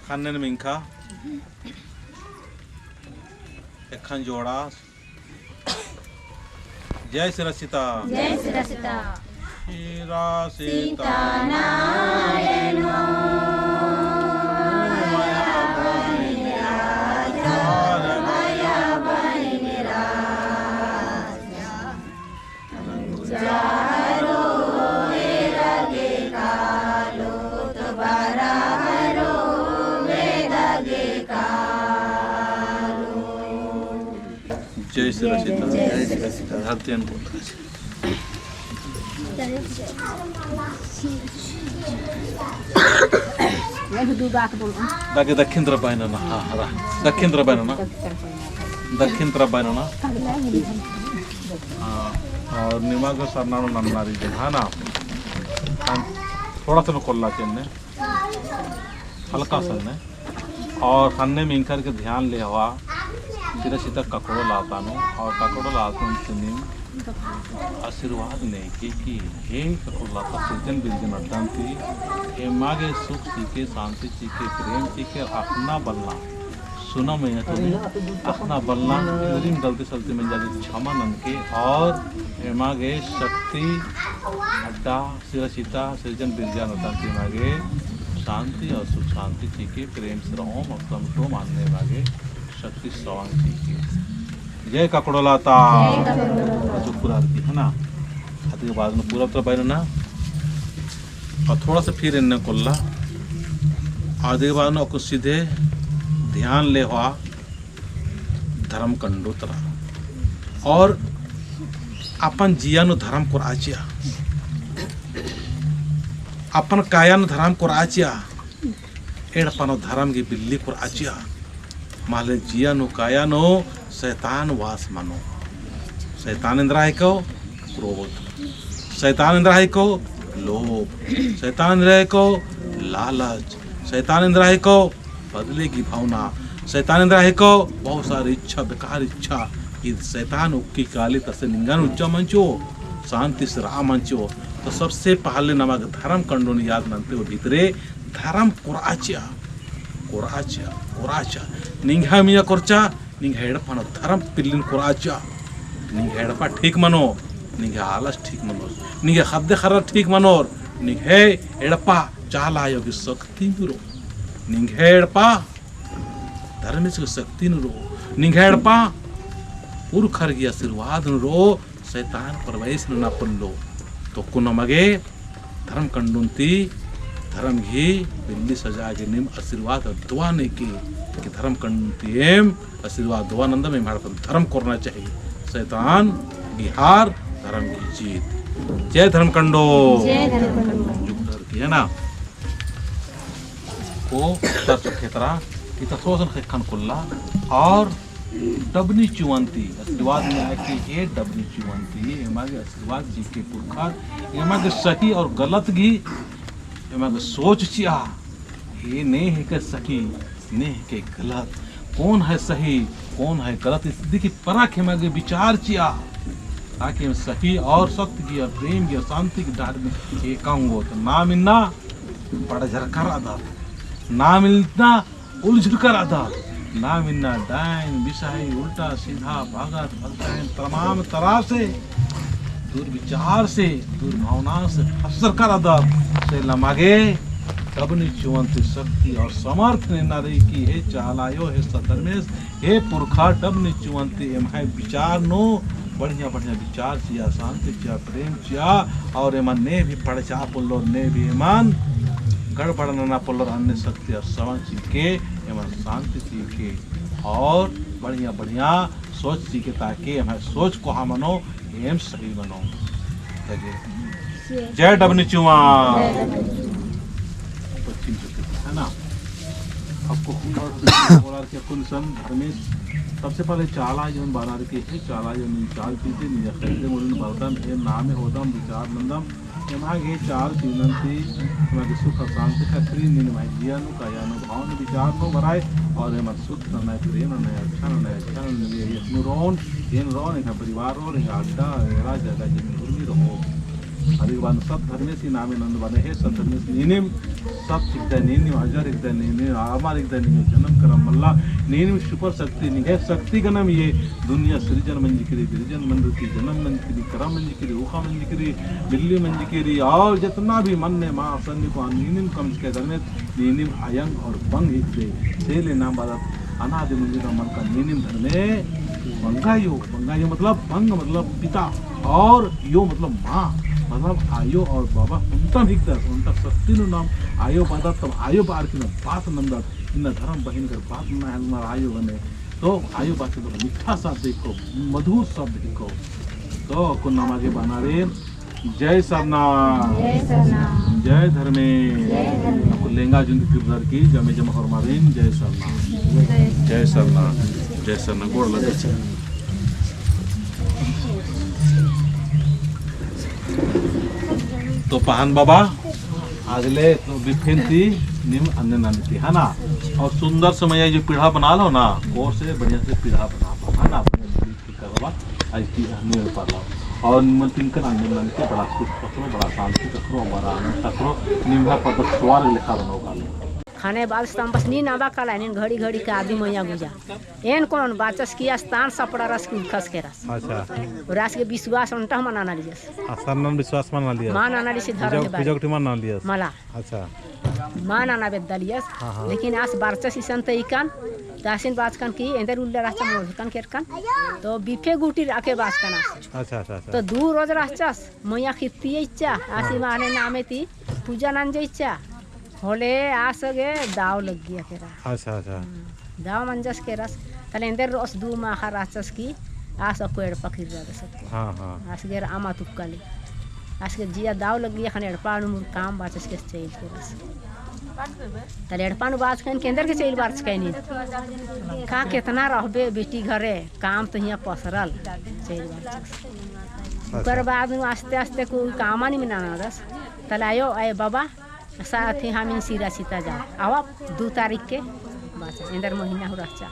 खाने मिंखा एखन जोड़ा जय श्री सीता जय श्री सीता श्रीरा सीता जय श्री सीता जय श्री सीता धरती दागे दक्षिण तरफ बायना ना हाँ दक्षिण तरफ बायना ना दक्षिण तरफ बायना ना और निमाग सरनानो नन्नारी जन है ना थोड़ा सा खोलना चाहिए हल्का सा ने और खाने में इंकर के ध्यान ले हुआ सीधा सीधा ककड़ो लाता नो और ककड़ो लाता हूँ आशीर्वाद नहीं कि हे ककड़ो लाता सृजन बिरजन अड्डांती हे मागे सुख सीखे शांति सीखे प्रेम सीखे अपना बलना सुना मैं तुम्हें अपना बलना गलती सलती में जाके क्षमा नन के और हे मागे शक्ति अड्डा सीधा सीधा सृजन बिरजन अड्डांती मागे शांति और सुख शांति सीखे प्रेम से रहो मतलब तो मानने मागे शक्ति सवांग सीखे जय ककड़ोलाता जो पूरा आरती है ना हाथी के बाद में पूरा तो पाए ना और थोड़ा सा फिर इन्हें कोल्ला आधे के बाद में कुछ सीधे ध्यान ले हुआ धर्म कंडोतरा और अपन जियानु धर्म को राजिया अपन कायानु धर्म को राजिया एड़पनो धर्म की बिल्ली को राजिया माले जियानु कायानो शैतान वास मनो शैतान इंद्र है को क्रोध शैतान इंद्र है को लोभ शैतान इंद्र है को लालच शैतान इंद्र है को बदले की भावना शैतान इंद्र है को बहुत सारी इच्छा बेकार इच्छा ये शैतान उक्की काली तसे निंगन उच्चा मंचो शांति से राह मंचो तो सबसे पहले नमक धर्म कंडोन याद नंते वो भीतरे धर्म कुराचा कुराचा कुराचा निंगा मिया कुरचा निंगा हेडपनो धर्म पिल्लिन कुराचा निंगा हेडपा ठीक मनो निंगा आलस ठीक मनो निंगा खद्दे खरा ठीक मनोर निंगा हे हेडपा चाला योगी शक्ति रो निंगा हेडपा धर्म से शक्ति रो निंगा हेडपा पुरखर की आशीर्वाद रो शैतान परवैस न पल्लो तो कुन मगे धर्म कंडुंती धर्म ही बिल्ली सजा के निम आशीर्वाद दुआ नहीं की कि धर्म कंडुंती एम आशीर्वाद दुआ नंद में हमारा धर्म करना चाहिए शैतान बिहार धर्म की जीत जय धर्म कंडो की है ना को क्षेत्रा की तत्वसन खन कुल्ला और डबनी चुवंती आशीर्वाद में आए कि ये डबनी चुवंती हमारे आशीर्वाद जी के पुरखा हमारे सही और गलत की हमारे सोच चिया ये नहीं है कि सही नहीं है कि गलत कौन है सही कौन है गलत इस देखी परख हमारे विचार चिया ताकि हम सही और सत्य की और प्रेम की और शांति की डार में एकांग हो तो ना मिलना बड़ा झरकर आधा ना मिलना उलझ कर आधा ना मिलना डाइन विषय उल्टा सीधा भागत भगत तमाम तरह से दुर्विचार से दुर्भावना से फसर कर अदब से लमागे तबनी चुवंत शक्ति और समर्थ ने नारी की हे चालायो हे सतरमेश हे पुरखा तबनी चुवंत एम है विचार नो बढ़िया बढ़िया विचार चिया शांति चिया प्रेम चिया और एमन ने भी पढ़ चा पुल्लो ने भी एमन गड़बड़ ना पुल्लो अन्य शक्ति और समझ के एमन शांति सीखे और बढ़िया बढ़िया सोच सीखे ताकि हमारे सोच को हम मनो एम सही बनो जय डबनी चुआ है ना आपको धर्मेश सबसे पहले चाला जो बारार के है चाला जो चाल पीते निजा खरीदे मुरन बरदम हे नामे होदम विचार नंदम मागे चार जीवनंती मागे सुख शांति खत्री नीन माई जियानु कायानु भावनु विचारनु बराय और ये मत सुख न प्रेम न अच्छा ये इसनु रोन इनका परिवार रोन इनका अड्डा एरा जगह जिन गुरमी रहो अधिकवान सब धर्मे से नामे नंद बने है सब धर्मे से नीनिम सब सिकता नीनिम हजार इकता नीनिम आमार इकता नीनिम जन्म करम मल्ला नीनिम सुपर शक्ति निगे शक्ति गनम ये दुनिया सृजन मंजिकरी गिरिजन मंदिर जन्म मंजिकरी करम मंजिकरी उखा मंजिकरी बिल्ली मंजिकरी और जितना भी मन ने माँ सन्नी को नीनिम कम के धर्मे नीनिम आयंग और बंग हिकते सेले नाम बादत अनादि मंजिल मन का नीनिम धर्मे बंगायो मतलब बंग मतलब पिता और यो मतलब माँ मतलब आयो और बाबा उनता हिकदर उनता शक्ति नु नाम आयो बादा तब आयो बार की बात नंदर इन धर्म बहिन कर बात ना हमार आयो बने तो आयो बात तो मीठा शब्द देखो मधुर शब्द देखो तो को नाम आगे बना रे जय सरना जय धर्मे को लेंगा जिंद किरदार की जमे जम हर मारेन जय सरना गोड़ लगे तो पहन बाबा अगले तो बिफिनती निम अन्य नंदी है ना और सुंदर समय जो पीढ़ा बना लो ना और से बढ़िया से पीढ़ा बना है ना करवा ऐसी अन्य पर लो और निमंत्रण कर अन्य नंद के बड़ा सुख करो बड़ा शांति करो बड़ा आनंद करो निम्हा पद स्वार लिखा बनोगा खाने बाद बस नी नाबा कला नीन घड़ी घड़ी का आदमी मैया गुजा एन कौन बाचस की स्थान सपड़ा रस की खस के रस अच्छा रस के विश्वास उनटा मनाना लियस असरनन विश्वास मना लियस मानाना लिस धर्म के पूजा मना लियस मला अच्छा मानाना बेदलियस लेकिन आस बारचस संत इकान दासिन बाचकन की एंदर उल्ले राचा मोरकन केरकन तो बिफे गुटी राखे बाचकन अच्छा तो दूर रोज राचस मैया खित्ती इच्छा आसी माने नामे ती पूजा नन इच्छा होले आसगे दाव लग गया केरा अच्छा दाव मंजस के रस तले इंदर रस दू माह राचस की आस पेड़ पखिर जागे सब आसगे आमा तुक्काली आसगे जिया दाव लग गया खने एड़पानु मुर काम बाचस के चेल के रस तले एड़पानु बाच कन केंदर के चेल बाच कनी का कितना रहबे बेटी घरे काम तो हिया पसरल चेल बाचस ओकर बाद आस्ते आस्ते को कामा नहीं मिनाना रस तले आयो आए बाबा साथ ही हम सिरा सीता जा आवा 2 तारीख के बाचा इंदर महीना हो रचा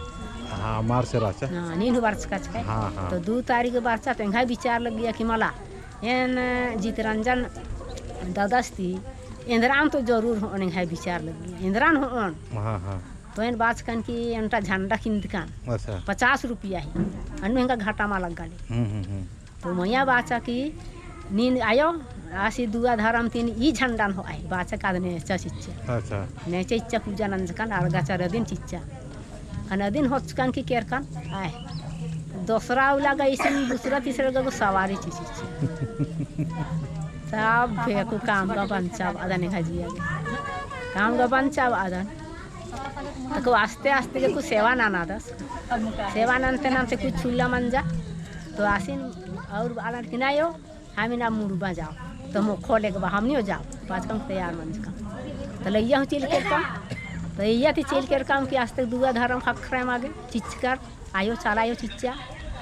हां मार से रचा हां नीन वर्ष का छे तो 2 तारीख के बाचा तो इंगा विचार लग गया कि मला एन जीतरंजन दादास्ती इंद्रान तो जरूर होने है विचार लग गया इंद्रान होन हां तो इन बाच कन की एंटा झंडा किन दुकान अच्छा 50 रुपया है अनु इंगा घाटा मा लग गले तो मैया बाचा की नीन आयो आसी दुआ धरम तीन ई झंडान हो आई बाचा का ने चिच्चा अच्छा ने चिच्चा पूजा नंजकन अर्गा चार दिन चिच्चा अनदिन होचकन की केरकन आए दूसरा उला गई सिन दूसरा तीसरा गो सवारी चिच्चा सब फेकु काम का पंचा आदन खाजिया काम का पंचा आदन तो आस्ते आस्ते के कुछ सेवा नाना दस सेवा नंते नंते कुछ छुला मंजा तो आसिन और आदन किनायो हामी ना मुड़बा जाओ तो मो खोले के हम नहीं जाओ पाँच कम तैयार मंज का तो लैया चिल कर काम तो ये थी चिल कर काम कि आज तक दुआ धर्म खखरे मागे चिचकर आयो चलायो चिच्चा